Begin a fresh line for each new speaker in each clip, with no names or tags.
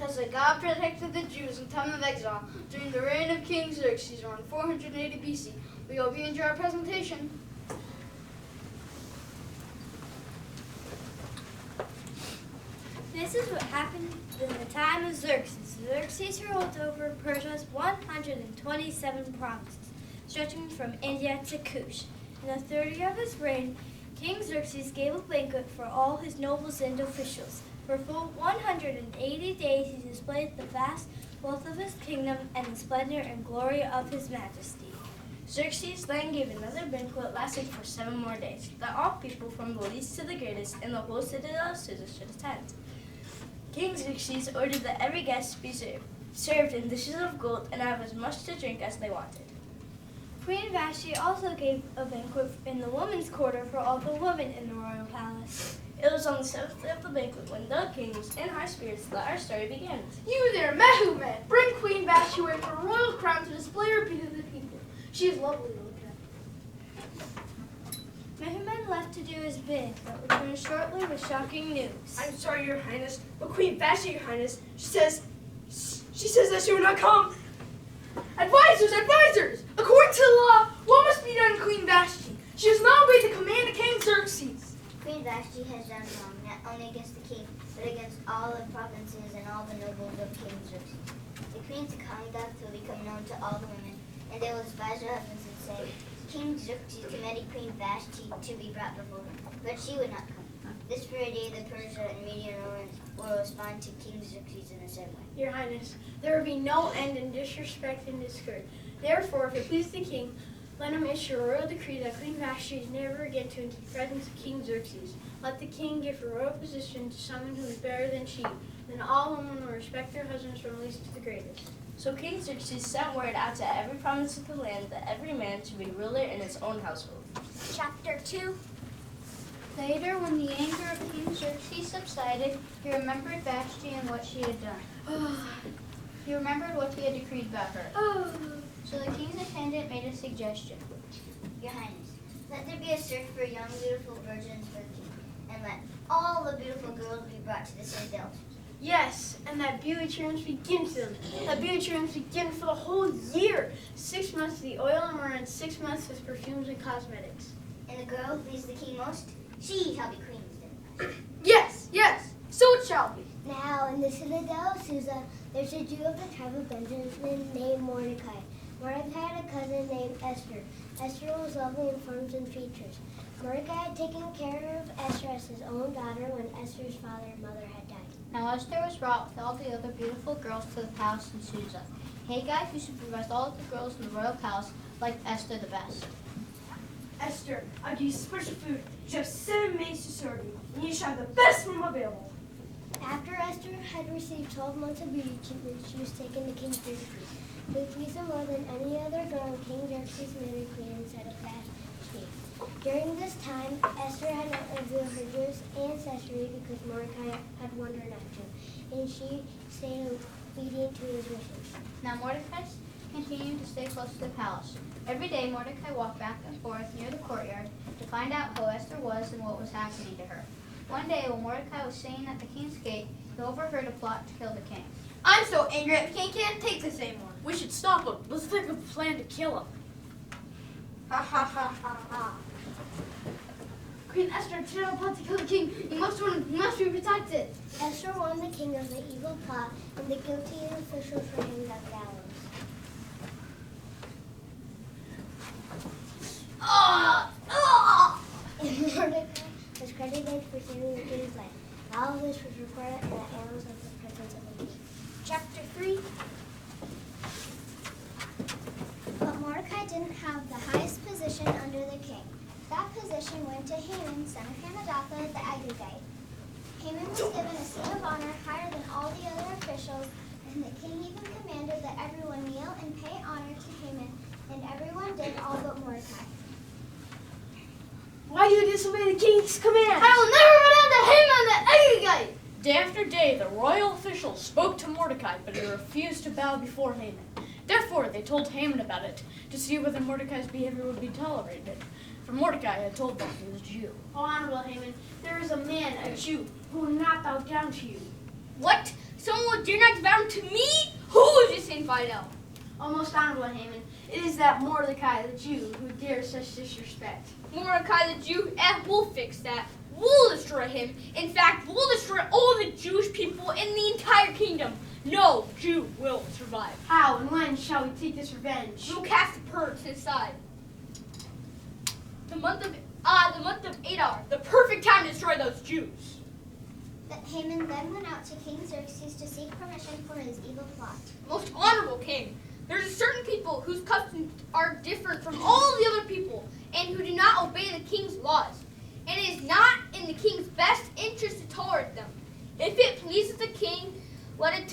because that God protected the Jews in time of exile during the reign of King Xerxes around 480 BC. We hope you enjoy our presentation.
This is what happened in the time of Xerxes. Xerxes ruled over Persia's 127 provinces, stretching from India to Kush. In the 30th year of his reign, King Xerxes gave a banquet for all his nobles and officials. For full 180 days he displayed the vast wealth of his kingdom and the splendor and glory of his majesty. Xerxes then gave another banquet lasting for 7 more days, that all people from the least to the greatest in the whole citadel of Susa should attend. King Xerxes ordered that every guest be served in dishes of gold and have as much to drink as they wanted. Queen Vashti also gave a banquet in the women's quarter for all the women in the royal palace. It was on the 7th day of the banquet, when the king was in high spirits, that our story begins.
You there, Mehuman, bring Queen Vashti away for a royal crown to display her beauty to the people. She is lovely to look at.
Mehuman left to do his bid, but returned shortly with shocking news.
I'm sorry, Your Highness, but Queen Vashti, Your Highness, she says that she will not come.
Advisors, advisors! According to the law, what must be done to Queen Vashti? She has not obeyed the command of King Xerxes.
Queen Vashti has done wrong, not only against the king, but against all the provinces and all the nobles of King Xerxes. The queen's conduct will become known to all the women, and they will despise their husbands and say, King Xerxes commanded Queen Vashti to be brought before him, but she would not come. This very day the Persia and Media and Romans will respond to King Xerxes in the same way.
Your Highness, there will be no end in disrespect and discord. Therefore, if it please the king, let him issue a royal decree that Queen Vashti is never again to enter the presence of King Xerxes. Let the king give a royal position to someone who is better than she. Then all women will respect their husbands from least to the greatest.
So King Xerxes sent word out to every province of the land that every man should be ruler in his own household.
Chapter 2.
Later, when the anger of King Xerxes subsided, he remembered Vashti and what she had done. He remembered what he had decreed about her. So the king's attendant made a suggestion.
Your Highness, let there be a search for young, beautiful virgins for the king, and let all the beautiful girls be brought to the citadel.
Yes, and that beauty treatments begin to them. That beauty treatments begin for the whole year. 6 months with the oil and myrrh, and 6 months with perfumes and cosmetics.
And the girl who pleases the king most, she shall be queen instead of us.
Yes, yes, so it shall be.
Now, in the citadel of Susa, there's a Jew of the tribe of Benjamin named Mordecai. Mordecai had a cousin named Esther. Esther was lovely in forms and features. Mordecai had taken care of Esther as his own daughter when Esther's father and mother had died.
Now Esther was brought with all the other beautiful girls to the palace in Susa. Haggai, who supervised all of the girls in the royal palace, liked Esther the best.
Esther, I'll give you special food. You have 7 maids to serve you, and you shall have the best room available.
After Esther had received 12 months of beauty treatment, she was taken to King Xerxes. To please him more than any other girl, King Xerxes made her queen instead of Vashti. During this time, Esther had not revealed her Jewish ancestry because Mordecai had warned her not to, and she stayed obedient to his wishes.
Now Mordecai continued to stay close to the palace. Every day Mordecai walked back and forth near the courtyard to find out who Esther was and what was happening to her. One day when Mordecai was sitting at the king's gate, he overheard a plot to kill the king.
I'm so angry at the king can't take this anymore. We should stop him. Let's think of a plan to kill him.
Ha ha ha ha ha. Queen Esther, did a plot to kill the king. You must be protected.
Esther warned the king of the evil plot, and the guilty officials were hanged at the gallows. And Mordecai was credited for saving the king's life. All of this was recorded in the annals of the presence of the king.
Chapter 3.
But Mordecai didn't have the highest position under the king. That position went to Haman, son of Hammedatha the Agagite. Haman was given a seat of honor higher than all the other officials, and the king even commanded that everyone kneel and pay honor to Haman, and everyone did all but Mordecai.
Why do you disobey the king's command?
I will never run down to Haman the Agagite.
Day after day, the royal officials spoke to Mordecai, but he refused to bow before Haman. Therefore, they told Haman about it, to see whether Mordecai's behavior would be tolerated. For Mordecai had told them he was a Jew.
Oh, Honorable Haman, there is a man, a Jew, who will not bow down to you.
What? So
Someone will dare not devour him to me? Who is this infidel?
O most honorable Haman, it is that Mordecai the Jew who dares such disrespect.
Mordecai the Jew, we'll fix that. We'll destroy him. In fact, we'll destroy all the Jewish people in the entire kingdom. No Jew will survive.
How and when shall we take this revenge?
We'll cast the purge inside. The month of Adar, the perfect time to destroy those Jews.
That Haman then went out to King Xerxes to seek permission for his evil plot.
Most honorable king, there's a certain people whose customs are different from all the other people and who do not obey the king's laws. And it is not in the king's best interest to tolerate them. If it pleases the king, let a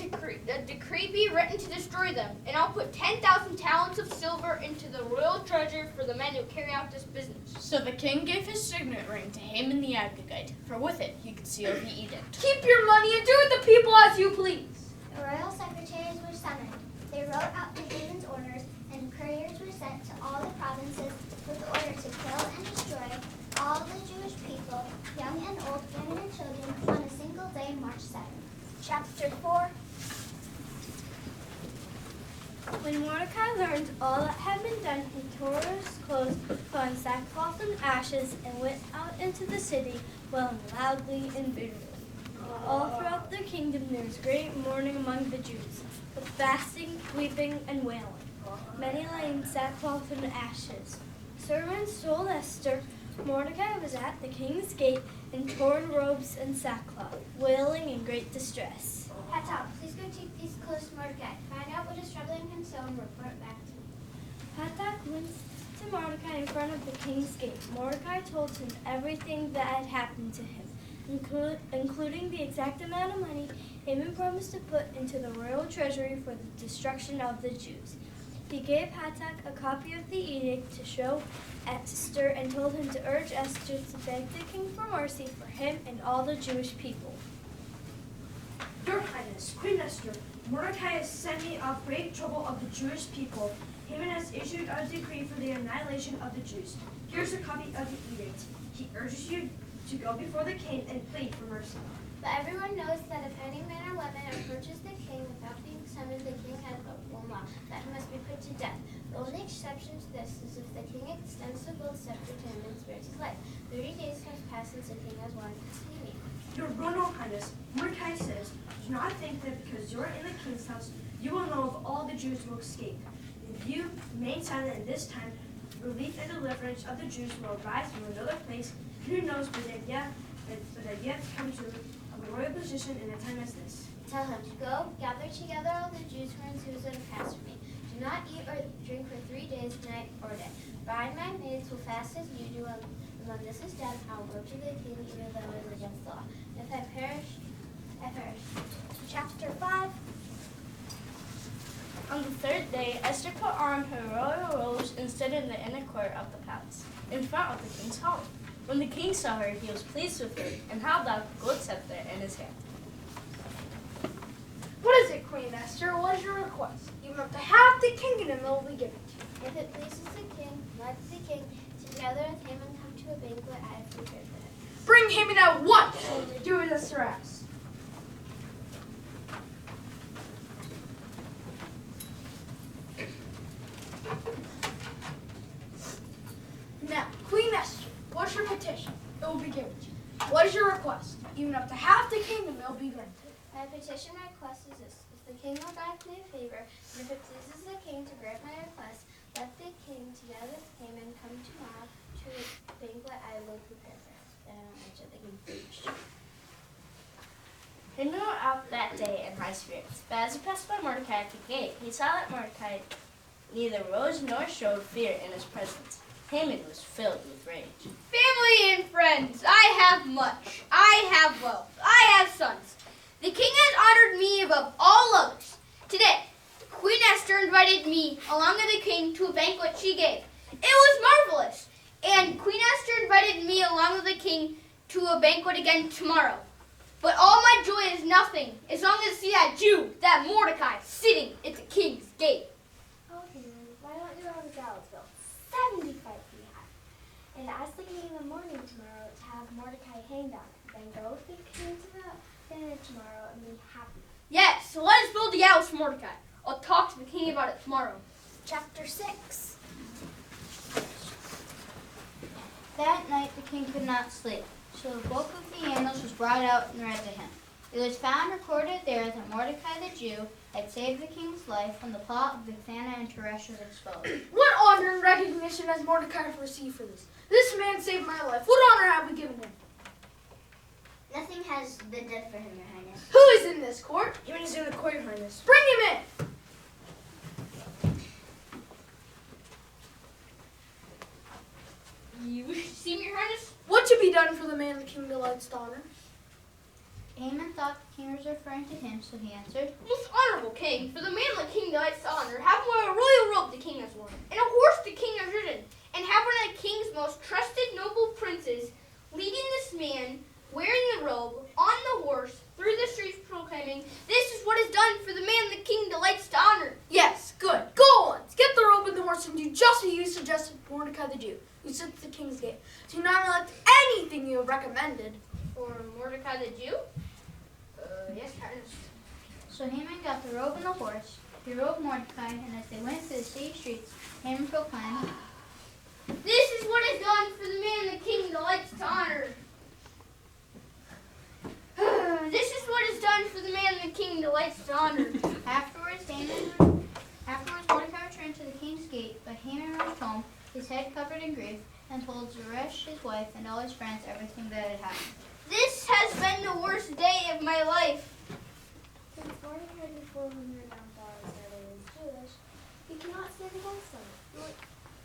decree be written to destroy them, and I'll put 10,000 talents of silver into the royal treasure for the men who carry out this business.
So the king gave his signet ring to Haman the Agagite, for with it he could seal the edict.
Keep your money and do with the people as you please.
The royal secretaries were summoned. They wrote out the Haman's orders, and couriers were sent to all the provinces with the order to kill and destroy all the Jewish people, young and old, women and children, on a single day, March 7th. Chapter 4.
When Mordecai learned all that had been done, he tore his clothes, put on sackcloth and ashes, and went out into the city, wailing loudly and bitterly. All throughout the kingdom there was great mourning among the Jews, with fasting, weeping, and wailing. Many lay in sackcloth and ashes. Servants told Esther Mordecai was at the king's gate in torn robes and sackcloth, wailing in great distress.
Hatab, please go take these clothes to Mordecai. Find out what is troubling him so and report back to me.
Hatak went to Mordecai in front of the king's gate. Mordecai told him everything that had happened to him, including the exact amount of money Haman promised to put into the royal treasury for the destruction of the Jews. He gave Hatak a copy of the edict to show Esther and told him to urge Esther to beg the king for mercy for him and all the Jewish people.
Your Highness, Queen Esther, Mordecai has sent me of great trouble of the Jewish people. Haman has issued a decree for the annihilation of the Jews. Here's a copy of the edict. He urges you to go before the king and plead for mercy.
But everyone knows that if any man or woman approaches the king without being summoned, the king has one law, that he must be put to death. The only exception to this is if the king extends the gold scepter to him and spares his life. 30 days have passed since the king has wanted to see me.
Your Royal Highness, Mordecai says, do not think that because you're in the king's house, you will know if all the Jews will escape. If you remain silent in this time, relief and deliverance of the Jews will arise from another place, and who knows but they've yet to come to a royal position in a time as this.
Tell him to go, gather together all the Jews who are in Susa and fast for me. Do not eat or drink for 3 days, night or day. I and my maids will fast as you do, and when this is done, I will go to the king, even though it is against the law. If I perish, I perish. Chapter 5.
On the third day, Esther put on her royal robes and stood in the inner court of the palace, in front of the king's hall. When the king saw her, he was pleased with her and held out the gold scepter in his hand.
What is it, Queen Esther? What is your request? Even up to half the kingdom will be given to you.
If it pleases the king, let the king together with Haman come to a banquet I have prepared for him.
Bring Haman at once, and do as Esther asks. Now, Queen Esther, what's your petition? It will be given to you. What is your request? Even up to half the kingdom will be granted.
My petition request is this. If the king will grant me a favor, and if it pleases the king to grant my request, let the king together with Haman come tomorrow to a banquet I will prepare for him. Then I will answer the king preached.
Haman went out that day in high spirits, but as he passed by Mordecai at the gate, he saw that Mordecai neither rose nor showed fear in his presence. Haman was filled with rage.
Family and friends, I have much. I have wealth. I have sons. The king has honored me above all others. Today, Queen Esther invited me, along with the king, to a banquet she gave. It was marvelous. And Queen Esther invited me, along with the king, to a banquet again tomorrow. But all my joy is nothing, as long as I see that Jew, that Mordecai, sitting at the king's gate.
Oh, Haman, why don't you have a gallows built 75 feet high? And ask the king in the morning tomorrow to have Mordecai hanged on it. Then go with the king to the dinner tomorrow and be happy.
Yes, so let us build a gallows for Mordecai. I'll talk to the king about it tomorrow.
Chapter 6.
That night the king could not sleep, so the book of the annals was brought out and read to him. It was found recorded there that Mordecai the Jew had saved the king's life when the plot of Bigthana and Teresh was exposed.
What honor and recognition has Mordecai received for this? This man saved my life. What honor have we given him?
Nothing has been done for him, Your Highness.
Who is in this court?
He is in the court, Your Highness.
Bring him in.
You wish to see me, Your Highness?
What should be done for the man the king delights to honor?
Haman thought the king was referring to him, so he answered,
Most honorable king, for the man the king delights to honor, have him wear a royal robe the king has worn, and a horse the king has ridden, and have one of the king's most trusted noble princes leading this man, wearing the robe, on the horse, through the streets proclaiming, this is what is done for the man the king delights to honor.
Yes, good. Go on. Get the robe and the horse and do just what you suggested Mordecai the Jew, who sits at the king's gate. Do not neglect anything you have recommended.
For Mordecai the Jew? Yes, Your Highness.
So Haman got the robe and the horse. He rode Mordecai, and as they went through the city streets, Haman proclaimed,
This is what is done for the man the king delights to honor. This is what is done for the man the king delights to honor.
Afterwards, Mordecai returned to the king's gate, but Haman rushed home, his head covered in grief, and told Zeresh, his wife, and all his friends everything that had happened.
This has been the worst day of my life.
Since Mordecai before whom your downfall is Jewish, you cannot stand against them.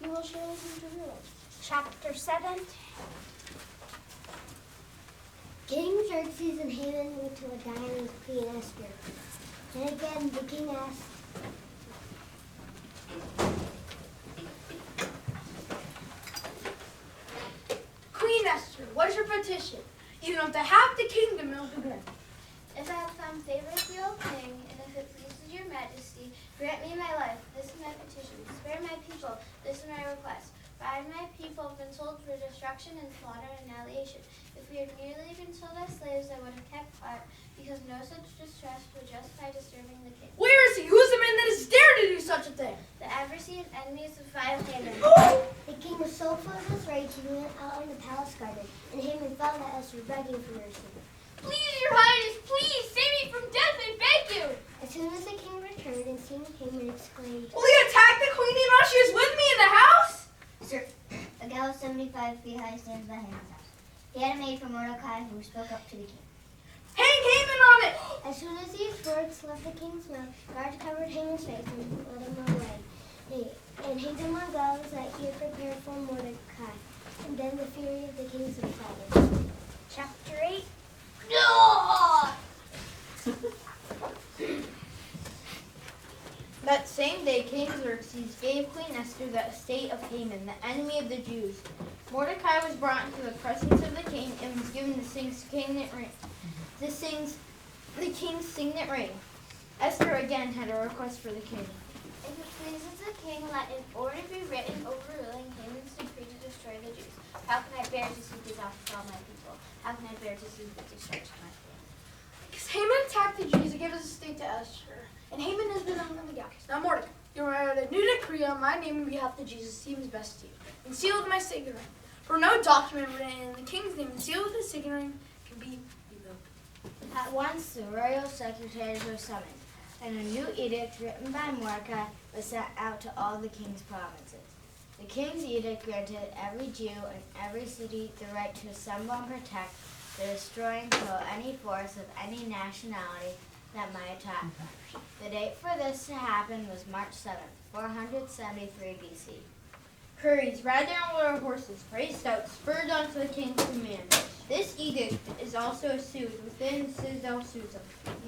You will surely come to ruin.
Chapter 7. King Xerxes and Haman went to a diner with Queen Esther. And again the king asked,
Queen Esther, what is your petition? Even up to half the kingdom will be good.
If I have found favor with you, O king, and if it pleases your majesty, grant me my life. This is my petition. Spare my people. This is my request. For I and my people have been sold for destruction and slaughter and annihilation. If we had merely been sold as slaves, I would have kept quiet, because no such distress would justify disturbing the king.
Where is he? Who's the man that has dared to do such a thing?
The adversary and enemies of vile Haman.
the king was so full of his rage he went out in the palace garden, and Haman found that Esther begging for mercy.
Please, your highness, please, save me from death, I beg you.
As soon as the king returned and seeing Haman, exclaimed,
Will he attack the queen while she is with me in the house?
Sir, a gallows 75 feet high stands by Haman's house. He had it made for Mordecai, who spoke up to the king.
Hang Haman on it!
As soon as these words left the king's mouth, guards covered Haman's face and led him away. And hanged him on gallows that he had prepared for Mordecai. And then the fury of the king subsided.
Chapter 8.
That same day, King Xerxes gave Queen Esther the estate of Haman, the enemy of the Jews. Mordecai was brought into the presence of the king and was given the king's signet ring. The king's signet ring. Esther again had a request for the king.
If it pleases the king, let an order be written overruling Haman's decree to destroy the Jews. How can I bear to see the death of all my people? How can I bear to see the destruction of my family?
Because Haman attacked the Jews and gave his estate to Esther. And Haman has been hung on the gallows. Now Mordecai, you write a new decree on my name on behalf of Jesus seems best to you. And seal with my signet ring. For no document written in the king's name and sealed with his signet ring can be revoked.
At once the royal secretaries were summoned, and a new edict written by Mordecai was sent out to all the king's provinces. The king's edict granted every Jew in every city the right to assemble and protect, to destroy and kill any force of any nationality that might attack them. The date for this to happen was March 7th, 473 BC.
Hurries, ride down on our horses, raced out, spurred on to the king's command. This edict is also assumed within the citadel Susa.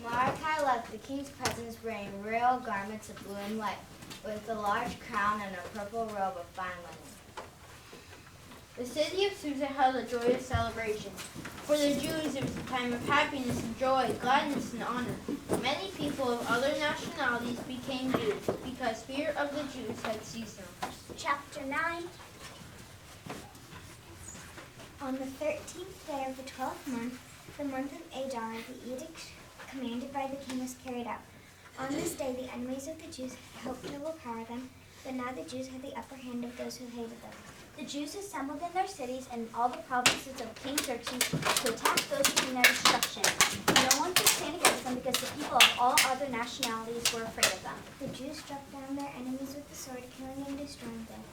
Mordecai left the king's presence wearing royal garments of blue and white, with a large crown and a purple robe of fine linen.
The city of Susa held a joyous celebration. For the Jews, it was a time of happiness and joy, gladness and honor. Many people of other nationalities became Jews because fear of the Jews had seized them.
Chapter 9. On the 13th day of the 12th month, the month of Adar, the edict commanded by the king was carried out. On this day, the enemies of the Jews hoped to overpower them, but now the Jews had the upper hand of those who hated them.
The Jews assembled in their cities and all the provinces of King Xerxes to attack those seeking their destruction. No one could stand against them because the people of all other nationalities were afraid of them.
The Jews struck down their enemies with the sword, killing and destroying them.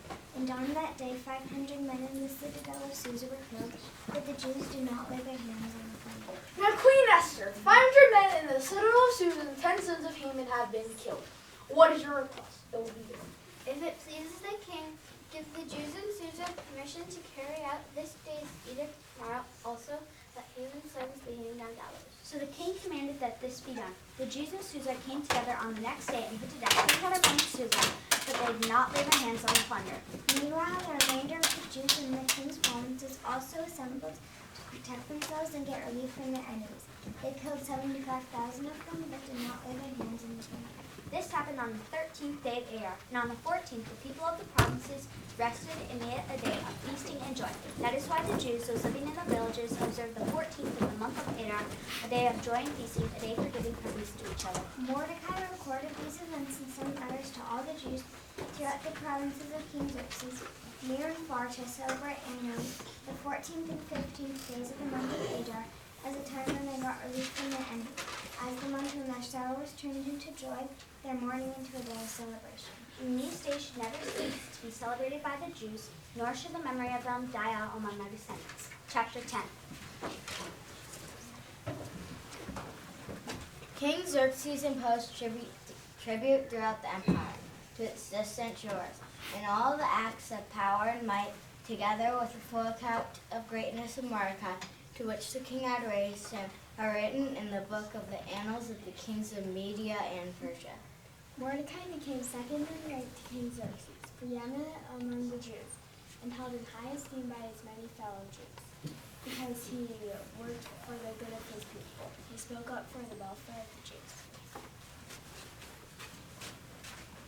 And on that day, 500 men in the citadel of Susa were killed, but the Jews did not lay their hands on the plunder.
Now Queen Esther, 500 men in the citadel of Susa and 10 sons of Haman have been killed. What is your request? It will be given.
If it pleases the king, give the Jews in Susa permission to carry out this day's edict tomorrow, also that Haman's sons be hanged on gallows.
So the king commanded that this be done. The Jews in Susa came together on the next day and put to death 300 men in Susa, but they did not lay their hands on the plunder.
Meanwhile, the remainder of the Jews in the king's provinces also assembled to protect themselves and get relief from their enemies. They killed 75,000 of them, but did not lay their hands on the plunder.
This happened on the 13th day of Adar, and on the 14th the people of the provinces rested and made it a day of feasting and joy. That is why the Jews, those living in the villages, observed the 14th of the month of Adar, a day of joy and feasting, a day for giving presents to each other.
Mordecai recorded these events and sent letters to all the Jews throughout the provinces of King Xerxes, near and far, to celebrate annually the 14th and 15th days of the month of Adar as a time when they got relief from their enemies, as the month when their sorrow was turned into joy, their mourning into a day of celebration.
And these days should never cease to be celebrated by the Jews, nor should the memory of them die out among their descendants. Chapter 10.
King Xerxes imposed tribute throughout the empire to its distant shores, and all the acts of power and might, together with a full account of greatness of Mordecai, to which the king had raised him, are written in the book of the annals of the kings of Media and Persia.
Mordecai became second in rank to King Xerxes, preeminent among the Jews, and held in high esteem by his many fellow Jews, because he worked for the good of his people. He spoke up for the welfare of the Jews.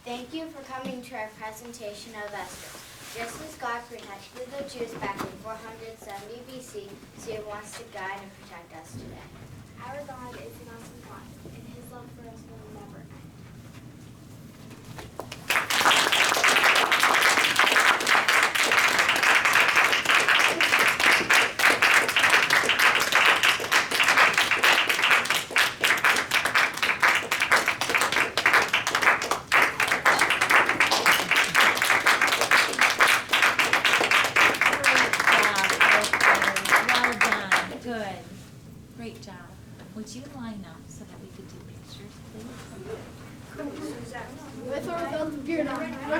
Thank you for coming to our presentation of Esther. Just as God protected the Jews back in 470 BC, so he wants to guide and protect us today.
Our God is an awesome God, and his love for us will never end.
Great job. Would you line up so that we could do pictures, please?
With or without the beard on.